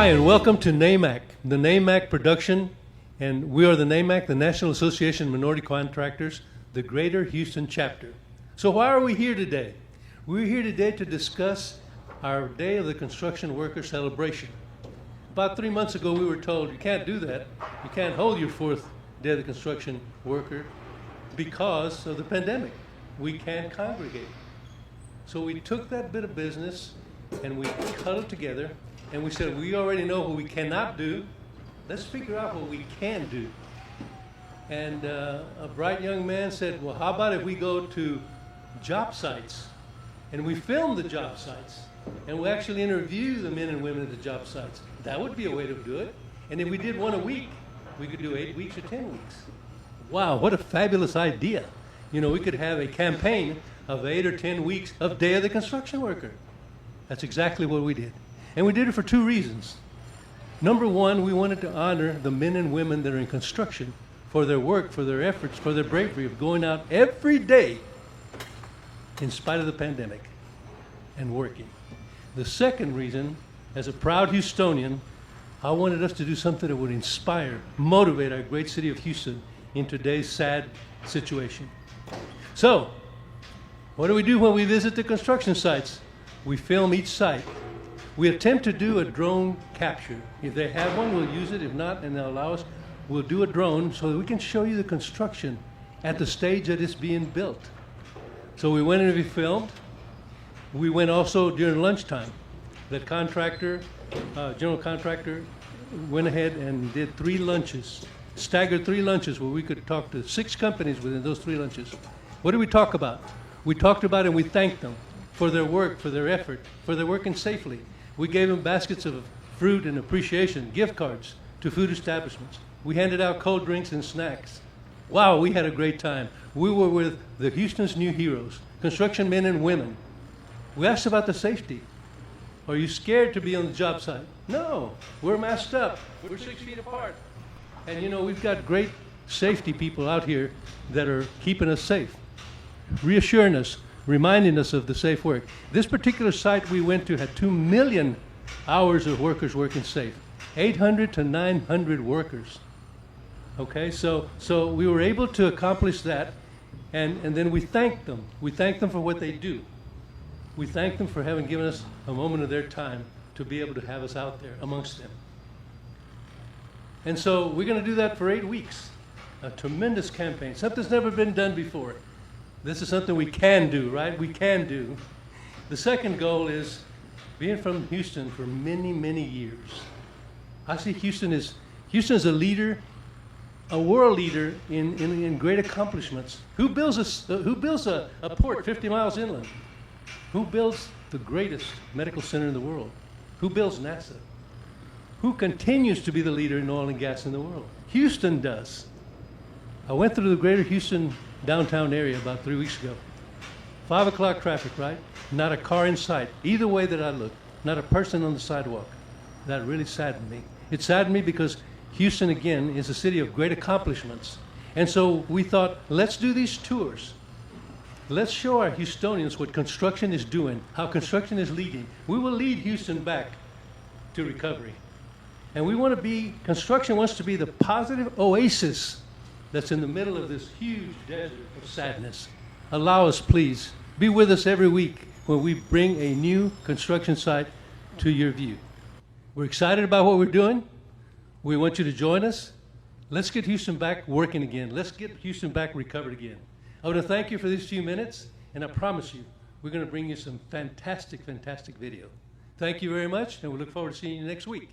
Hi, and welcome to NAMC, the NAMC production, and we are the NAMC, the National Association of Minority Contractors, the Greater Houston chapter. So why are we here today? We're here today to discuss our Day of the Construction Worker celebration. About 3 months ago, we were told you can't do that. You can't hold your 4th Day of the Construction Worker because of the pandemic. We can't congregate. So we took that bit of business and we huddled together and we said, we already know what we cannot do. Let's figure out what we can do. And a bright young man said, well, how about if we go to job sites and we film the job sites and we actually interview the men and women at the job sites? That would be a way to do it. And if we did one a week, we could do 8 weeks or 10 weeks. Wow, what a fabulous idea. You know, we could have a campaign of 8 or 10 weeks of Day of the Construction Worker. That's exactly what we did. And we did it for 2 reasons. Number one, we wanted to honor the men and women that are in construction for their work, for their efforts, for their bravery of going out every day in spite of the pandemic and working. The second reason, as a proud Houstonian, I wanted us to do something that would inspire, motivate our great city of Houston in today's sad situation. So, what do we do when we visit the construction sites? We film each site. We attempt to do a drone capture. If they have one, we'll use it. If not, and they'll allow us, we'll do a drone so that we can show you the construction at the stage that it's being built. So we went and we filmed. We went also during lunchtime. The contractor, general contractor, went ahead and did 3 lunches, staggered 3 lunches where we could talk to 6 companies within those 3 lunches. What did we talk about? We talked about and we thanked them for their work, for their effort, for their working safely. We gave them baskets of fruit and appreciation, gift cards to food establishments. We handed out cold drinks and snacks. Wow, we had a great time. We were with the Houston's new heroes, construction men and women. We asked about the safety. Are you scared to be on the job site? No, we're masked up. We're 6 feet apart. And you know, we've got great safety people out here that are keeping us safe, reassuring us, reminding us of the safe work. This particular site we went to had 2 million hours of workers working safe, 800 to 900 workers. Okay, so we were able to accomplish that, and then we thanked them. We thanked them for what they do. We thanked them for having given us a moment of their time to be able to have us out there amongst them. And so we're going to do that for 8 weeks, a tremendous campaign, something that's never been done before. This is something we can do, right? We can do. The second goal is being from Houston for many, many years. I see Houston is a leader, a world leader in great accomplishments. Who builds a port 50 miles inland? Who builds the greatest medical center in the world? Who builds NASA? Who continues to be the leader in oil and gas in the world? Houston does. I went through the greater Houston downtown area about 3 weeks ago. 5 o'clock traffic, right? Not a car in sight. Either way that I looked, not a person on the sidewalk. That really saddened me. It saddened me because Houston, again, is a city of great accomplishments. And so we thought, let's do these tours. Let's show our Houstonians what construction is doing, how construction is leading. We will lead Houston back to recovery. And we want to be, construction wants to be the positive oasis that's in the middle of this huge desert of sadness. Allow us, please, be with us every week when we bring a new construction site to your view. We're excited about what we're doing. We want you to join us. Let's get Houston back working again. Let's get Houston back recovered again. I want to thank you for these few minutes, and I promise you, we're going to bring you some fantastic, fantastic video. Thank you very much, and we look forward to seeing you next week.